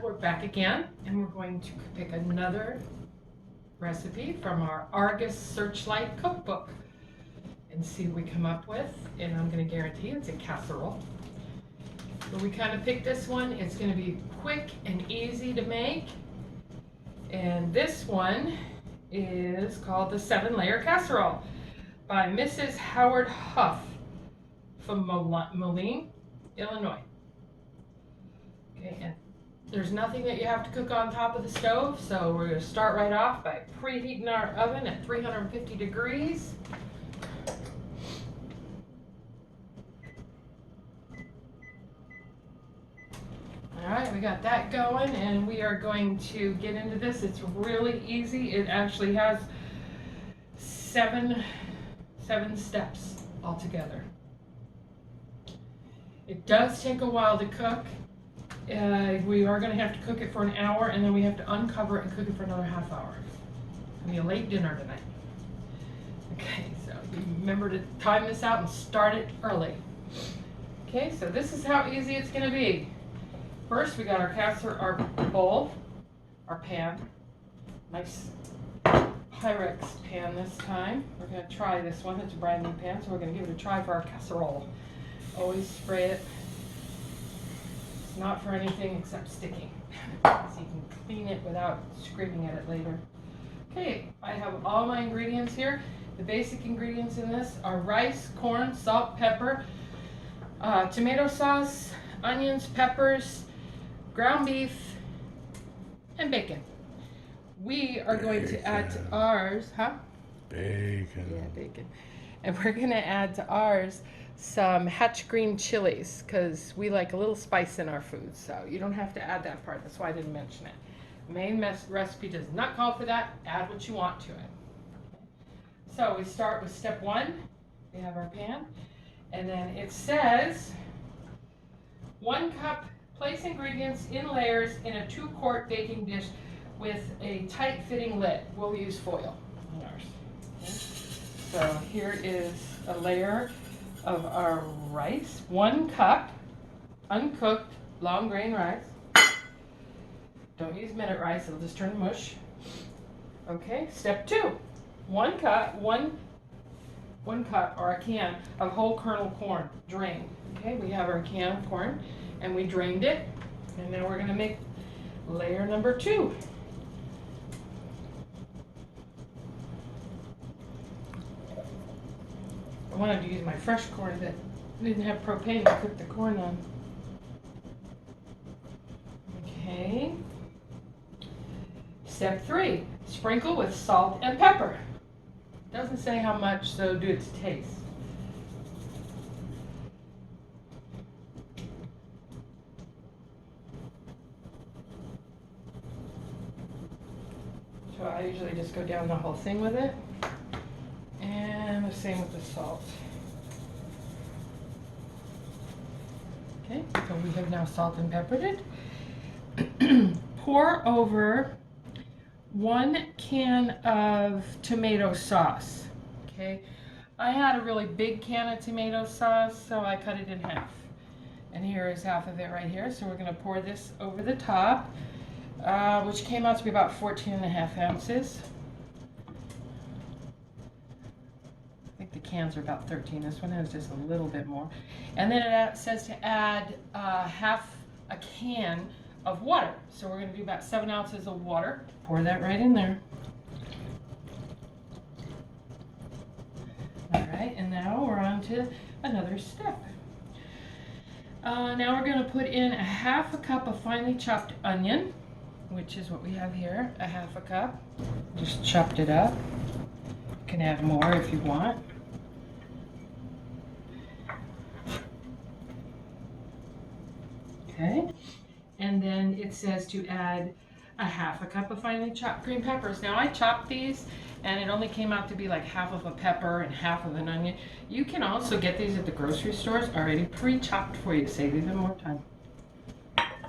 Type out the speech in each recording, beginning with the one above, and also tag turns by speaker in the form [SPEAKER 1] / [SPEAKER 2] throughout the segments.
[SPEAKER 1] we're back again, and we're going to pick another recipe from our Argus Searchlight cookbook and see what we come up with. And I'm going to guarantee it's a casserole. But we kind of picked this one. It's going to be quick and easy to make. And this one is called the 7-Layer Casserole by Mrs. Howard Huff from Moline, Illinois. Okay, and there's nothing that you have to cook on top of the stove, so we're going to start right off by preheating our oven at 350 degrees. Alright, we got that going, and we are going to get into this. It's really easy. It actually has seven steps altogether. It does take a while to cook. We are going to have to cook it for an hour, and then we have to uncover it and cook it for another half hour. It'll be a late dinner tonight. Okay, so remember to time this out and start it early. Okay, so this is how easy it's going to be. First, we got our bowl, our pan, nice Pyrex pan this time. We're going to try this one. It's a brand new pan, so we're going to give it a try for our casserole. Always spray it. It's not for anything except sticking, so you can clean it without scraping at it later. Okay, I have all my ingredients here. The basic ingredients in this are rice, corn, salt, pepper, tomato sauce, onions, peppers, ground beef, and bacon. We are going to add to ours,
[SPEAKER 2] Bacon.
[SPEAKER 1] Yeah, bacon. And we're going to add to ours some Hatch green chilies because we like a little spice in our food. So you don't have to add that part. That's why I didn't mention it. Main recipe does not call for that. Add what you want to it. So we start with step 1. We have our pan. And then it says 1 cup, place ingredients in layers in a 2-quart baking dish with a tight-fitting lid. We'll use foil in ours. Okay. So here is a layer of our rice. 1 cup uncooked long grain rice. Don't use minute rice, it'll just turn to mush. Okay, step 2. 1 cup or a can of whole kernel corn, drained. Okay, we have our can of corn and we drained it. And now we're going to make layer number 2. I wanted to use my fresh corn that didn't have propane to cook the corn on. Okay. Step 3, sprinkle with salt and pepper. Doesn't say how much, so do its taste. So I usually just go down the whole thing with it. And the same with the salt. Okay, so we have now salt and peppered it. Pour over 1 can of tomato sauce. Okay, I had a really big can of tomato sauce, so I cut it in half. And here is half of it right here. So we're going to pour this over the top, which came out to be about 14.5 ounces. The cans are about 13. This one has just a little bit more. And then it says to add half a can of water. So we're going to do about 7 ounces of water. Pour that right in there. All right, and now we're on to another step. Now we're going to put in a half a cup of finely chopped onion, which is what we have here, a half a cup. Just chopped it up. You can add more if you want. Okay, and then it says to add a half a cup of finely chopped green peppers. Now I chopped these and it only came out to be like half of a pepper and half of an onion. You can also get these at the grocery stores already pre-chopped for you to save even more time.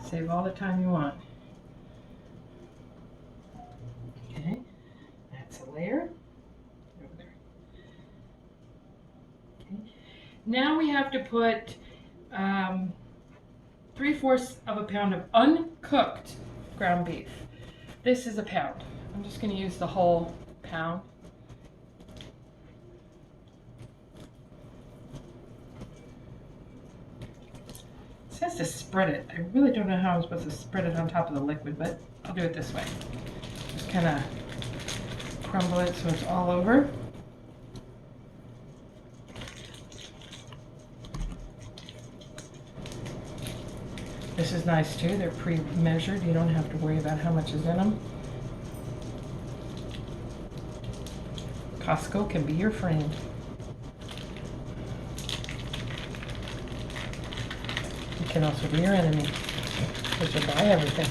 [SPEAKER 1] Save all the time you want. Okay, that's a layer. Over there. Okay, now we have to put 3/4 of a pound of uncooked ground beef. This is a pound. I'm just going to use the whole pound. It says to spread it. I really don't know how I'm supposed to spread it on top of the liquid, but I'll do it this way. Just kind of crumble it so it's all over. This is nice too. They're pre-measured. You don't have to worry about how much is in them. Costco can be your friend. It can also be your enemy because you buy everything.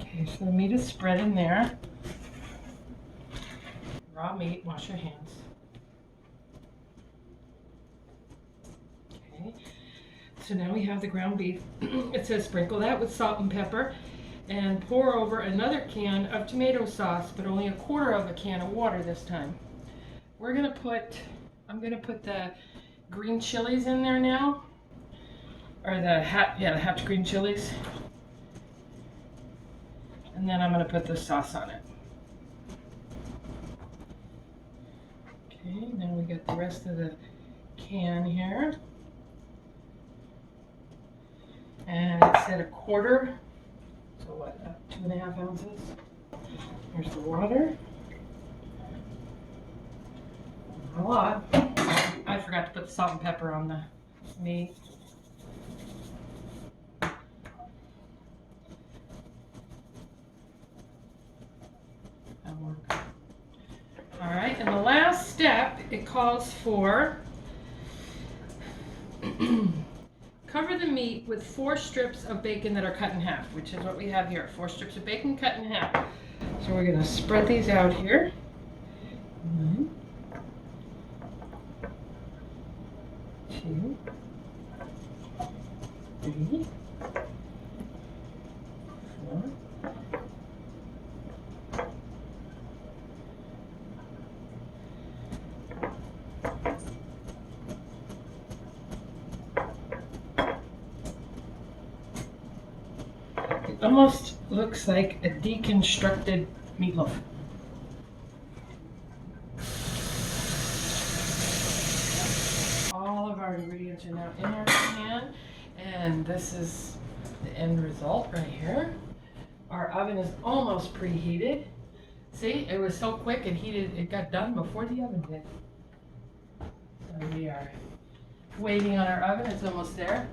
[SPEAKER 1] Okay, so the meat is spread in there. Raw meat, wash your hands. Okay, so now we have the ground beef. It says sprinkle that with salt and pepper and pour over another can of tomato sauce, but only 1/4 of a can of water this time. I'm gonna put the green chilies in there now, or the hatch green chilies. And then I'm gonna put the sauce on it. Okay, now we got the rest of the can here. And it said 1/4, so what, 2.5 ounces? Here's the water. Not a lot. I forgot to put the salt and pepper on the meat. That'll work. All right, and the last step, it calls for cover the meat with 4 strips of bacon that are cut in half, which is what we have here, 4 strips of bacon cut in half. So we're gonna spread these out here. 1, 2, 3, 4. It almost looks like a deconstructed meatloaf. All of our ingredients are now in our pan, and this is the end result right here. Our oven is almost preheated. See, it was so quick and heated, it got done before the oven did. So we are waiting on our oven, it's almost there.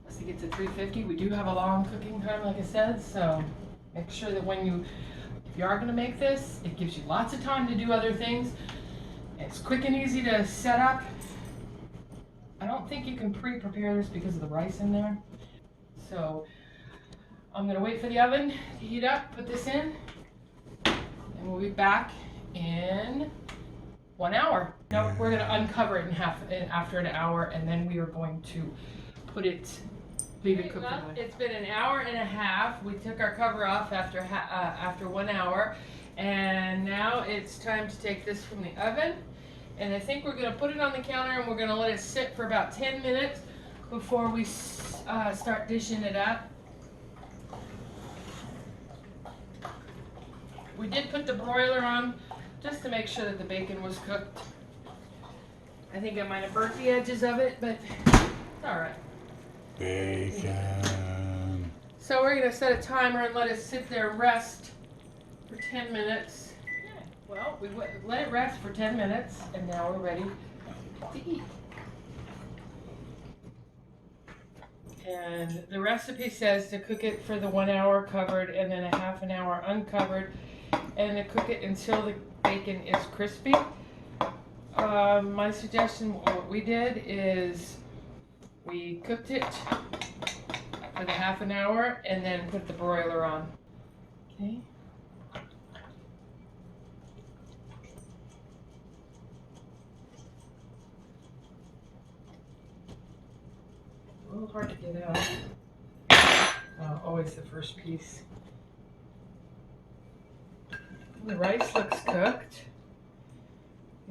[SPEAKER 1] Once it gets to 350, we do have a long cooking time, like I said, so make sure that if you are gonna make this, it gives you lots of time to do other things. It's quick and easy to set up. I don't think you can pre-prepare this because of the rice in there. So I'm gonna wait for the oven to heat up, put this in, and we'll be back in 1 hour. No, we're gonna uncover it after an hour, and then we are going to leave it cook. Well, it's been an hour and a half. We took our cover off after 1 hour, and now it's time to take this from the oven. And I think we're gonna put it on the counter, and we're gonna let it sit for about 10 minutes before we start dishing it up. We did put the broiler on just to make sure that the bacon was cooked. I think I might have burnt the edges of it, but it's all right.
[SPEAKER 2] Bacon.
[SPEAKER 1] So we're gonna set a timer and let it sit there and rest for 10 minutes. Okay. Well, we let it rest for 10 minutes, and now we're ready to eat. And the recipe says to cook it for the 1 hour covered and then a half an hour uncovered, and to cook it until the bacon is crispy. My suggestion, what we did is we cooked it for the half an hour and then put the broiler on. Okay. A little hard to get out. Always the first piece. The rice looks cooked.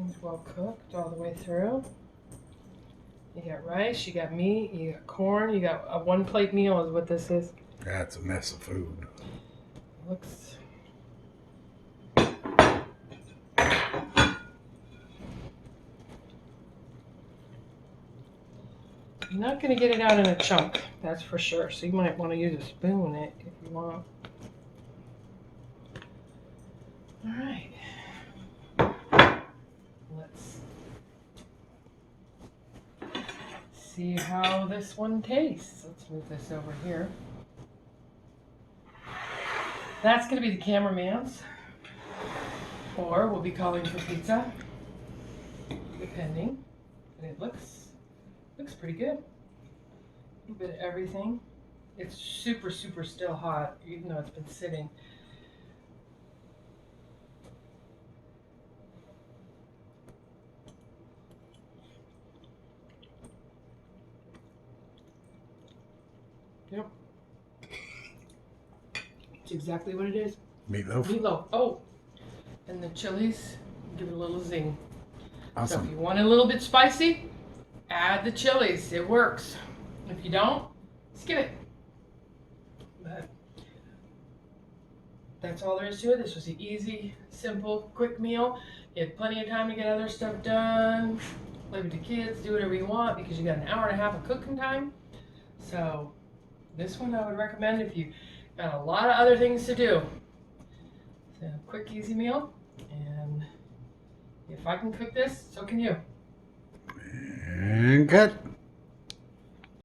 [SPEAKER 1] It's well cooked all the way through. You got rice, you got meat, you got corn, you got a 1-plate meal is what this is.
[SPEAKER 2] That's a mess of food.
[SPEAKER 1] Looks. You're not going to get it out in a chunk, that's for sure. So you might want to use a spoon it if you want. All right. Let's see how this one tastes. Let's move this over here. That's going to be the cameraman's, or we'll be calling for pizza, depending. And it looks pretty good. A little bit of everything. It's super, super still hot, even though it's been sitting. Yep. It's exactly what it is.
[SPEAKER 2] Meatloaf.
[SPEAKER 1] Meatloaf. Oh, and the chilies give it a little zing.
[SPEAKER 2] Awesome.
[SPEAKER 1] So if you want it a little bit spicy, add the chilies. It works. If you don't, skip it. But that's all there is to it. This was an easy, simple, quick meal. You had plenty of time to get other stuff done. Leave it to kids. Do whatever you want because you got an hour and a half of cooking time. So this one I would recommend if you got a lot of other things to do. It's a quick, easy meal. And if I can cook this, so can you.
[SPEAKER 2] And cut.